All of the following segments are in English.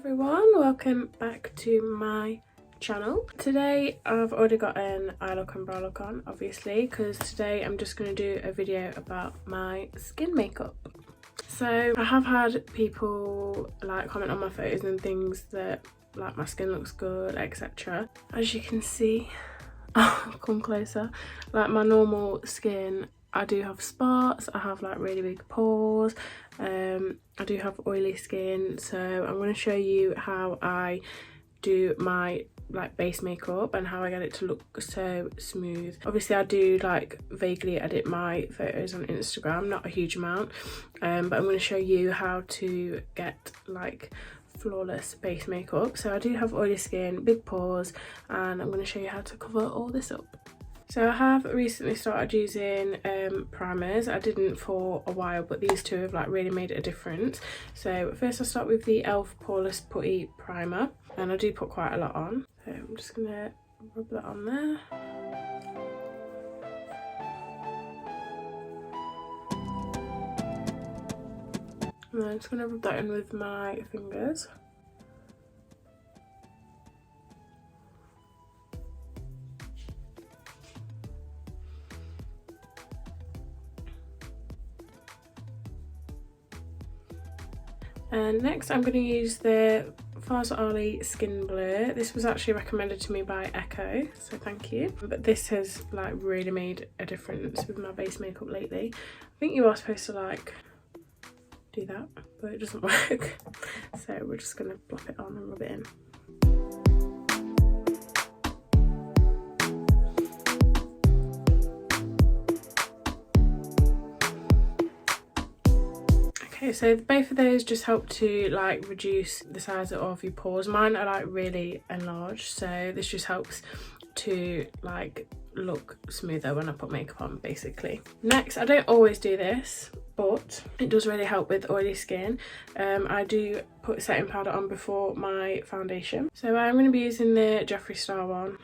everyone, welcome back to my channel. Today I've already got an eye look and brow look on, obviously, because today I'm just going to do a video about my skin makeup. So I have had people like comment on my photos and things that like my skin looks good, etc. As you can see, I'll come closer, like my normal skin, I do have spots, I have like really big pores, I do have oily skin, so I'm going to show you how I do my like base makeup and how I get it to look so smooth. Obviously I do like vaguely edit my photos on Instagram, not a huge amount, but I'm going to show you how to get like flawless base makeup. So I do have oily skin, big pores, and I'm going to show you how to cover all this up. So I have recently started using primers. I didn't for a while, but these two have like really made a difference. So first I'll start with the e.l.f. poreless putty primer, and I do put quite a lot on. So I'm just gonna rub that on there. And then I'm just gonna rub that in with my fingers. And next I'm going to use the farsali skin blur. This was actually recommended to me by Echo, so thank you. But this has like really made a difference with my base makeup lately. I think you are supposed to like do that, but it doesn't work. So we're just going to blop it on and rub it in. Okay, so both of those just help to like reduce the size of your pores. Mine are like really enlarged, so this just helps to like look smoother when I put makeup on, basically. Next, I don't always do this, but it does really help with oily skin. I do put setting powder on before my foundation. So I'm going to be using the Jeffree Star one.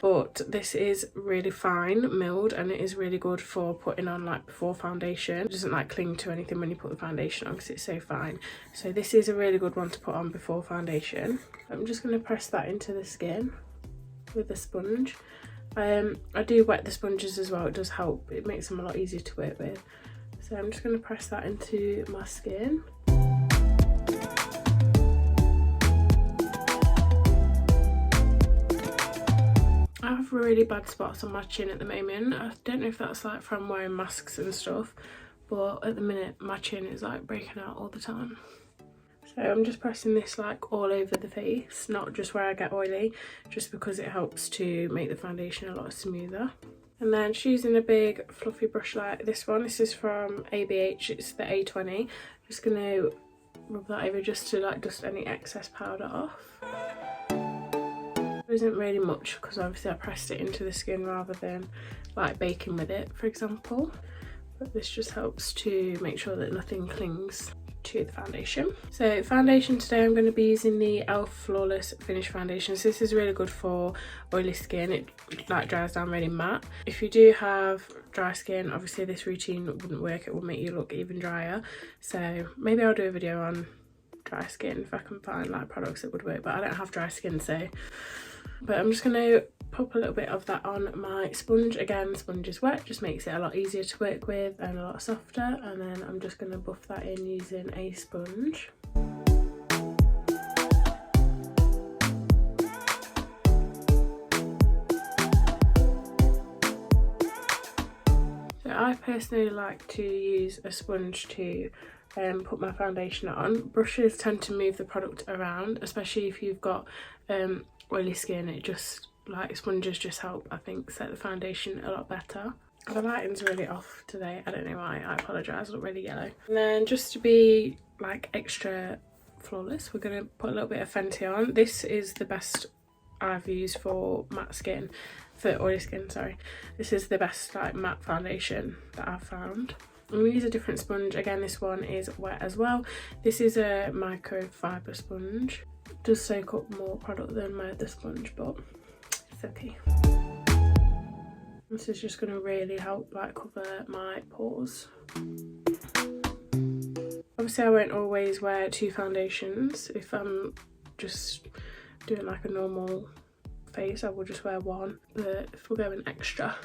But this is really fine milled, and it is really good for putting on like before foundation. It doesn't like cling to anything when you put the foundation on because it's so fine. So this is a really good one to put on before foundation. I'm just going to press that into the skin with a sponge. I do wet the sponges as well, it does help, it makes them a lot easier to work with. So I'm just going to press that into my skin. I have really bad spots on my chin at the moment. I don't know if that's like from wearing masks and stuff, but at the minute my chin is like breaking out all the time. So I'm just pressing this like all over the face, not just where I get oily, just because it helps to make the foundation a lot smoother. And then just using a big fluffy brush like this one, this is from ABH, it's the A20. Just gonna rub that over just to like dust any excess powder off. There isn't really much because obviously I pressed it into the skin rather than like baking with it, for example. But this just helps to make sure that nothing clings to the foundation. So foundation today, I'm going to be using the e.l.f. Flawless Finish Foundation. So this is really good for oily skin. It like dries down really matte. If you do have dry skin, obviously this routine wouldn't work. It will make you look even drier. So maybe I'll do a video on dry skin if I can find like products that would work, but I don't have dry skin, so. But I'm just going to pop a little bit of that on my sponge. Again, sponge is wet, just makes it a lot easier to work with and a lot softer. And then I'm just going to buff that in using a sponge. So I personally like to use a sponge to put my foundation on. Brushes tend to move the product around, especially if you've got oily skin. It just like sponges just help, I think, set the foundation a lot better. The lighting's really off today, I don't know why, I apologise, I look really yellow. And then just to be like extra flawless, we're going to put a little bit of Fenty on. This is the best I've used for matte skin, for oily skin, sorry. This is the best like matte foundation that I've found. I'm going to use a different sponge. Again, this one is wet as well. This is a microfiber sponge. It does soak up more product than my other sponge, but it's okay. This is just going to really help like cover my pores. Obviously I won't always wear two foundations. If I'm just doing like a normal face, I will just wear one, but if we're going extra,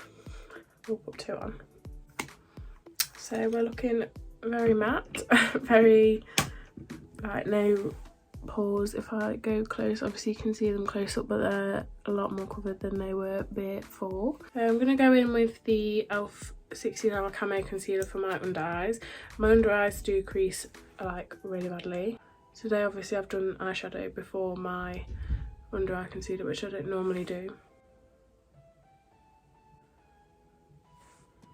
we'll put 2 on. So we're looking very matte, very like no pores. If I go close, obviously you can see them close up, but they're a lot more covered than they were before. I'm gonna go in with the e.l.f. 16 Hour Camo Concealer for my under eyes. My under eyes do crease like really badly. Today obviously I've done eyeshadow before my under eye concealer, which I don't normally do.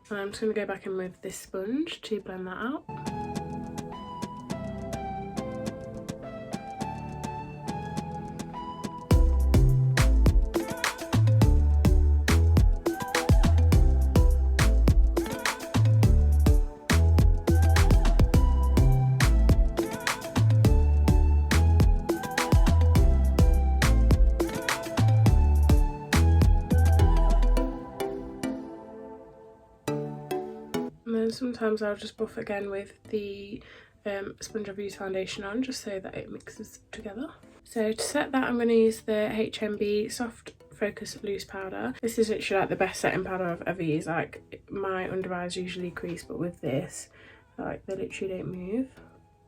And I'm just going to go back in with this sponge to blend that out. And then sometimes I'll just buff again with the sponge I've used foundation on, just so that it mixes together. So to set that, I'm going to use the HMB Soft Focus Loose Powder. This is literally like the best setting powder I've ever used. Like, my under eyes usually crease, but with this, like, they literally don't move.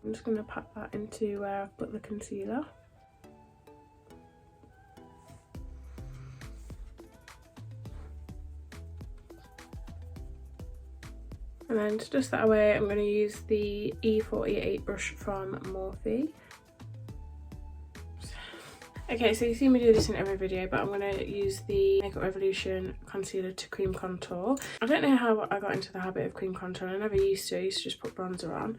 I'm just going to pat that into where I've put the concealer. And then to dust that away, I'm going to use the E48 brush from Morphe. Okay, so you see me do this in every video, but I'm going to use the Makeup Revolution concealer to cream contour. I don't know how I got into the habit of cream contour. I never used to. I used to just put bronzer on,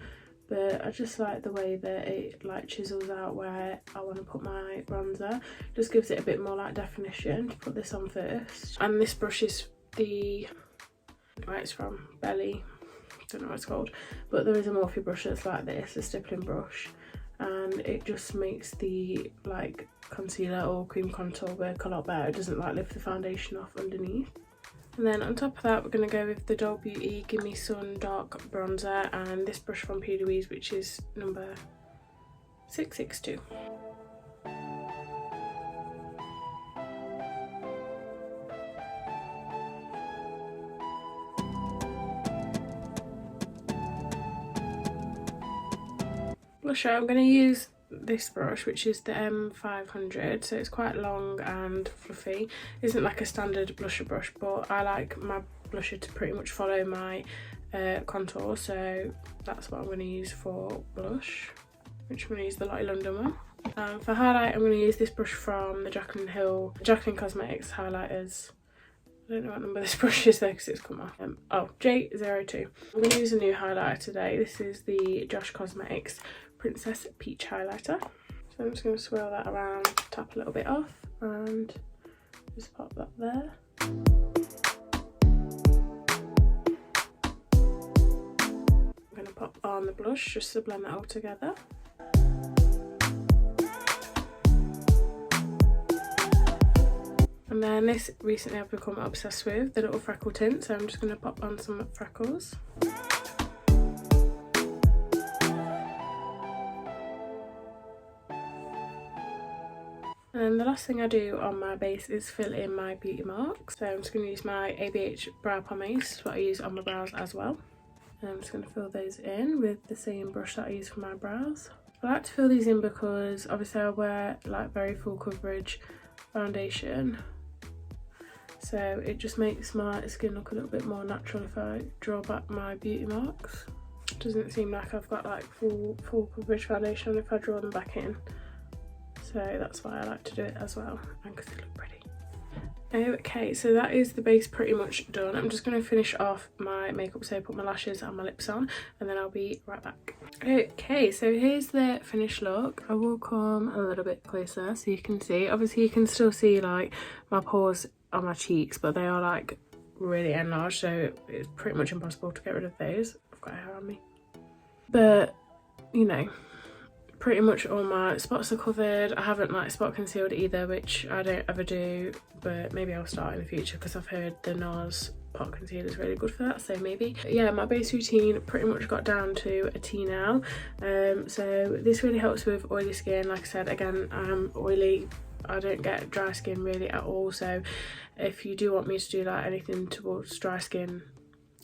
but I just like the way that it like chisels out where I want to put my bronzer. Just gives it a bit more like definition. To put this on first, and this brush is the where it's from, Belly. Don't know what it's called, but there is a Morphe brush that's like this, a stippling brush, and it just makes the like concealer or cream contour work a lot better. It doesn't like lift the foundation off underneath. And then on top of that, we're going to go with the Doll Beauty Gimme Sun Dark Bronzer and this brush from P. Louise, which is number 662. Blusher, I'm going to use this brush, which is the M500, so it's quite long and fluffy. It isn't like a standard blusher brush, but I like my blusher to pretty much follow my contour, so that's what I'm going to use for blush, which I'm going to use the Lottie London one. For highlight, I'm going to use this brush from the Jaclyn Cosmetics highlighters. I don't know what number this brush is though, because it's come off. Oh, J02. I'm going to use a new highlighter today. This is the Josh Cosmetics Princess Peach highlighter. So I'm just going to swirl that around, tap a little bit off, and just pop that there. I'm going to pop on the blush just to blend that all together. And then this recently I've become obsessed with, the little freckle tint, so I'm just going to pop on some freckles. And then the last thing I do on my base is fill in my beauty marks. So I'm just going to use my ABH brow pomade, this is what I use on my brows as well. And I'm just going to fill those in with the same brush that I use for my brows. I like to fill these in because obviously I wear like very full coverage foundation, so it just makes my skin look a little bit more natural if I draw back my beauty marks. It doesn't seem like I've got like full coverage foundation if I draw them back in, so that's why I like to do it as well, and because they look pretty. Okay, so that is the base pretty much done. I'm just going to finish off my makeup, so put my lashes and my lips on, and then I'll be right back. Okay, so here's the finished look. I will come a little bit closer so you can see. Obviously you can still see like my pores on my cheeks, but they are like really enlarged, so it's pretty much impossible to get rid of those. I've got hair on me, but you know, pretty much all my spots are covered. I haven't like spot concealed either, which I don't ever do, but maybe I'll start in the future because I've heard the NARS pot concealer is really good for that, so maybe. But yeah, my base routine pretty much got down to a T now. So this really helps with oily skin. Like I said, again, I'm oily. I don't get dry skin really at all, so if you do want me to do like anything towards dry skin,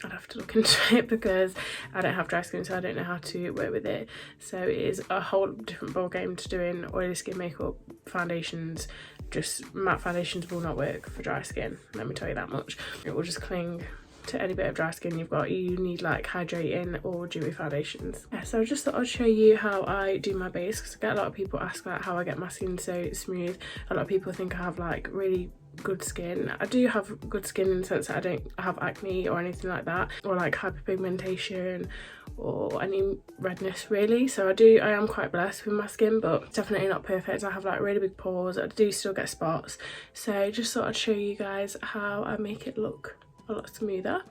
I'd have to look into it, because I don't have dry skin, so I don't know how to work with it. So it is a whole different ball game to doing oily skin makeup. Foundations, just matte foundations, will not work for dry skin, let me tell you that much. It will just cling to any bit of dry skin you've got. You need like hydrating or dewy foundations. Yeah, so I just thought I'd show you how I do my base, because I get a lot of people ask like how I get my skin so smooth. A lot of people think I have like really good skin. I do have good skin in the sense that I don't have acne or anything like that, or like hyperpigmentation or any redness really. So I am quite blessed with my skin, but definitely not perfect. I have like really big pores. I do still get spots. So just thought I'd show you guys how I make it look a lot smoother.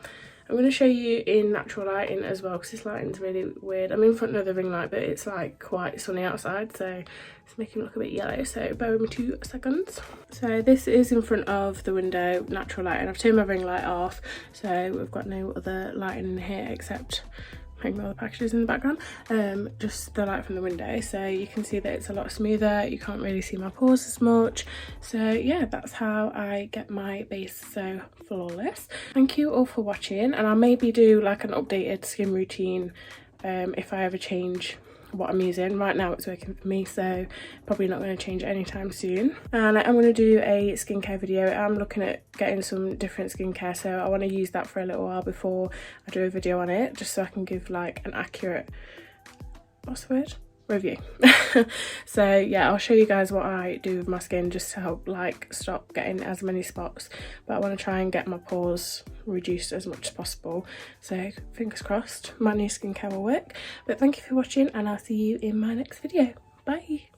I'm going to show you in natural lighting as well, because this lighting's really weird. I'm in front of the ring light, but it's like quite sunny outside, so it's making it look a bit yellow, so bear with me 2 seconds. So this is in front of the window, natural lighting. I've turned my ring light off, so we've got no other lighting in here except my other packages in the background, just the light from the window, so you can see that it's a lot smoother. You can't really see my pores as much. So yeah, that's how I get my base so flawless. Thank you all for watching, and I'll maybe do like an updated skin routine if I ever change what I'm using. Right now it's working for me, so probably not going to change it anytime soon. And I'm going to do a skincare video. I'm looking at getting some different skincare, so I want to use that for a little while before I do a video on it, just so I can give like an accurate, what's the word, review. So yeah, I'll show you guys what I do with my skin, just to help like stop getting as many spots, but I want to try and get my pores reduced as much as possible. So fingers crossed my new skincare will work. But thank you for watching, and I'll see you in my next video. Bye.